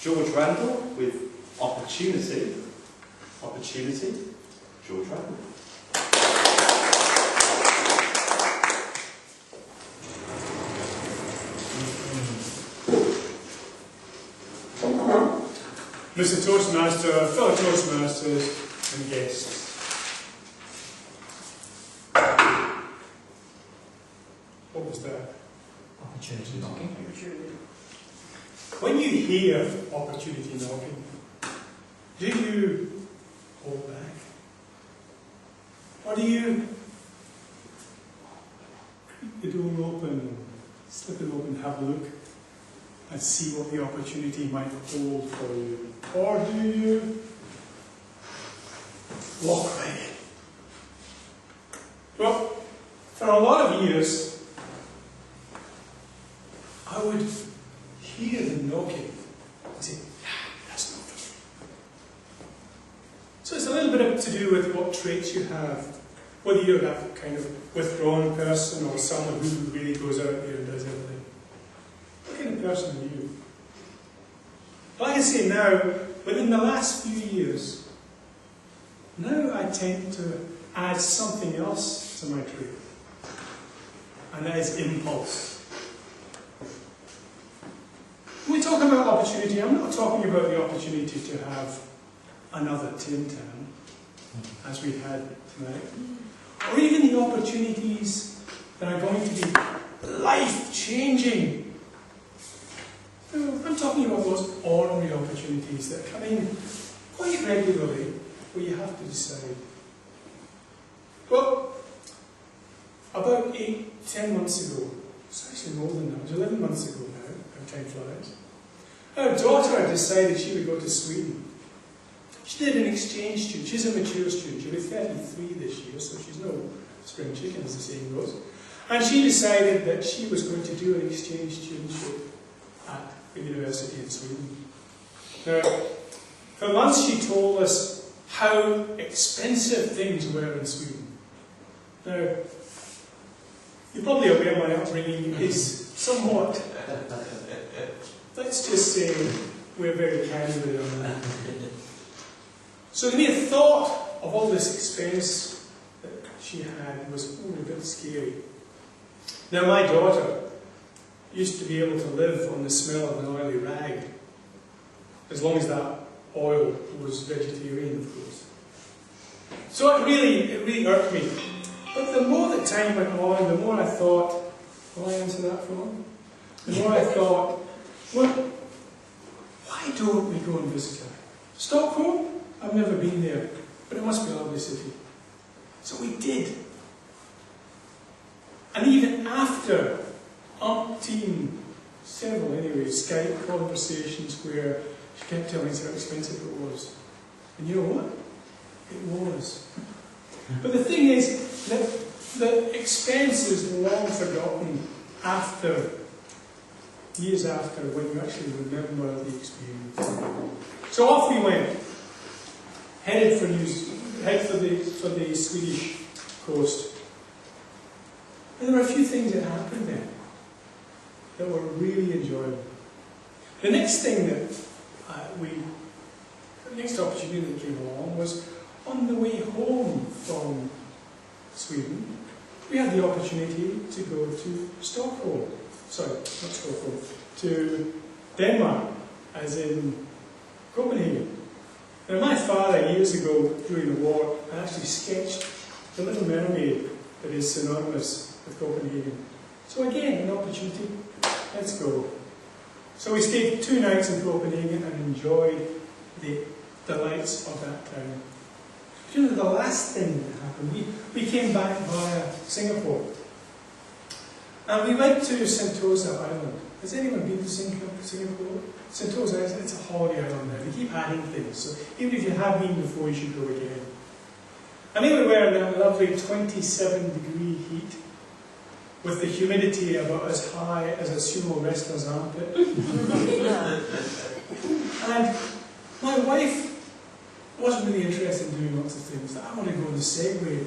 George Randall with Opportunity. Opportunity, George Randall. Mr. Toastmaster, fellow Toastmasters and guests. What was that? Opportunity knocking. When you hear opportunity knocking, do you hold back? Or do you keep the door open, slip it open, have a look, and see what the opportunity might hold for you? Or do you walk away? Well, for a lot of years, I would hear the knocking and say, that's not for me. So it's a little bit to do with what traits you have. Whether you're that kind of withdrawn person or someone who really goes out there and does everything. What kind of person are you? Well, I can say now, within the last few years, now I tend to add something else to my trait. And that is impulse. When we talk about opportunity, I'm not talking about the opportunity to have another Tim Tam, as we had tonight, or even the opportunities that are going to be life-changing. I'm talking about those ordinary opportunities that come in quite regularly, where you have to decide. Well, about 10 months ago, it's actually more than that, it was 11 months ago now, how time flies, our daughter had decided she would go to Sweden. She did an exchange student. She's a mature student. She'll be 33 this year, so she's no spring chicken, as the saying goes. And she decided that she was going to do an exchange studentship at the university in Sweden. Now, for months she told us how expensive things were in Sweden. Now, you're probably aware my upbringing is somewhat, let's just say, we're very candid on that. So to me, the thought of all this expense that she had was a bit scary. Now, my daughter used to be able to live on the smell of an oily rag, as long as that oil was vegetarian, of course. So it really irked me. But the more that time went on, the more I thought, will I answer that for her? The more I thought, well, why don't we go and visit her? Stockholm? I've never been there, but it must be a lovely city. So we did. And even after several anyway, Skype conversations where she kept telling us how expensive it was. And you know what? It was. But the thing is that the expense is long forgotten after, years after, when you actually remember the experience. So off we went. Headed for the Swedish coast. And there were a few things that happened there that were really enjoyable. The next thing that the next opportunity that came along was on the way home from Sweden, we had the opportunity to go to Stockholm. Sorry, not Stockholm, to Denmark, as in Copenhagen. Now, my father, years ago, during the war, actually sketched the Little Mermaid that is synonymous with Copenhagen. So again, an opportunity, let's go. So we stayed 2 nights in Copenhagen and enjoyed the delights of that town. You know, the last thing that happened, we came back via Singapore. And we went to Sentosa Island. Has anyone been to Singapore? Sentosa, it's a holiday island there. They keep adding things. So even if you have been before, you should go again. And here we were in that lovely 27-degree heat, with the humidity about as high as a sumo wrestler's armpit. And my wife wasn't really interested in doing lots of things. I want to go on the Segway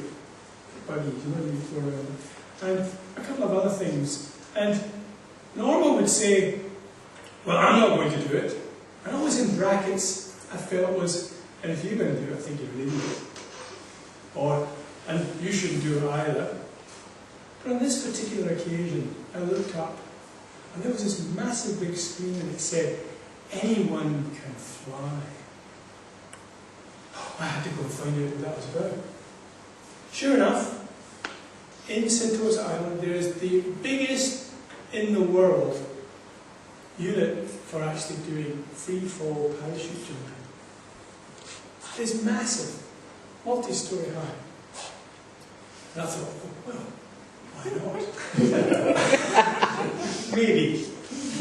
buggy, you know, and a couple of other things. And Norma would say, well, I'm not going to do it. And always in brackets, I felt was, and if you're going to do it, I think you're an idiot. And you shouldn't do it either. But on this particular occasion, I looked up, and there was this massive big screen, and it said, anyone can fly. I had to go and find out what that was about. Sure enough, in Sentosa Island, there is the biggest in the world unit for actually doing free-fall parachute jumping. It's massive, multi-story high. And I thought, well, why not? Maybe.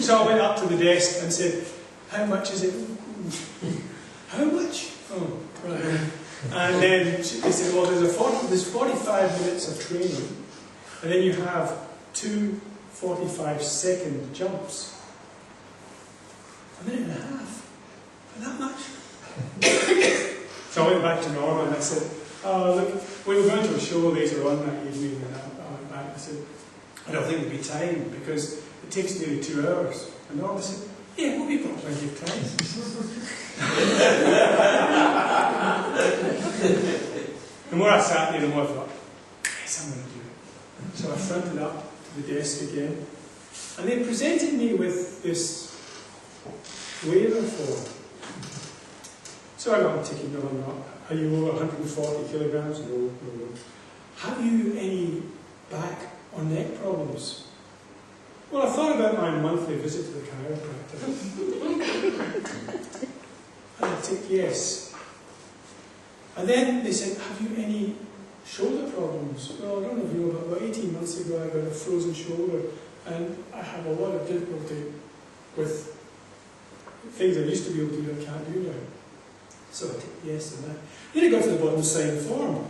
So I went up to the desk and said, how much is it? How much? Oh, right. And then they said, well, there's 45 minutes of training, and then you have 2 45-second jumps. A minute and a half. For that much? So I went back to Norma and I said, oh, look, we were going to a show later on that evening, and I went back and I said, I don't think there'll be time because it takes nearly 2 hours. And Norma said, yeah, we'll be got plenty of time. The more I sat there, the more I thought, yes, I'm going to do it. So I fronted up to the desk again, and they presented me with this waiver form. So I got a ticket, no, I'm not. Are you over 140 kilograms? No, no, no. Have you any back or neck problems? Well, I thought about my monthly visit to the chiropractor. And I ticked yes. And then they said, have you any shoulder problems? Well, I don't know if you know, but about 18 months ago I got a frozen shoulder, and I have a lot of difficulty with things I used to be able to do I can't do now. So I ticked yes and that. Then I got to the bottom, sign the form.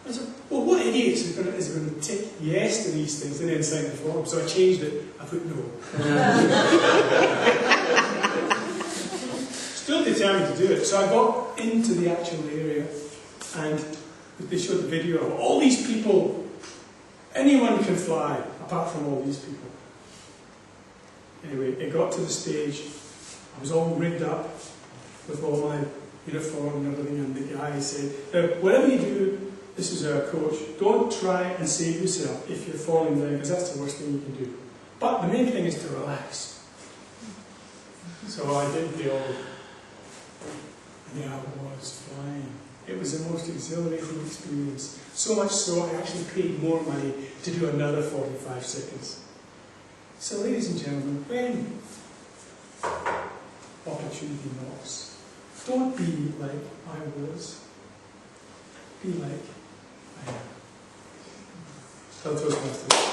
I said, well, what idiot is going to tick yes to these things and then sign the form? So I changed it. I put no. Still determined to do it. So I got into the actual area, and they showed the video of all these people. Anyone can fly, apart from all these people. Anyway, it got to the stage. I was all rigged up with all my uniform and everything, and the guy said, now, whatever you do, this is our coach, don't try and save yourself if you're falling down, because that's the worst thing you can do. But the main thing is to relax. So I did the old, and there I was flying. It was the most exhilarating experience. So much so, I actually paid more money to do another 45 seconds. So ladies and gentlemen, when opportunity knocks, don't be like I was. Be like I am. Toastmasters.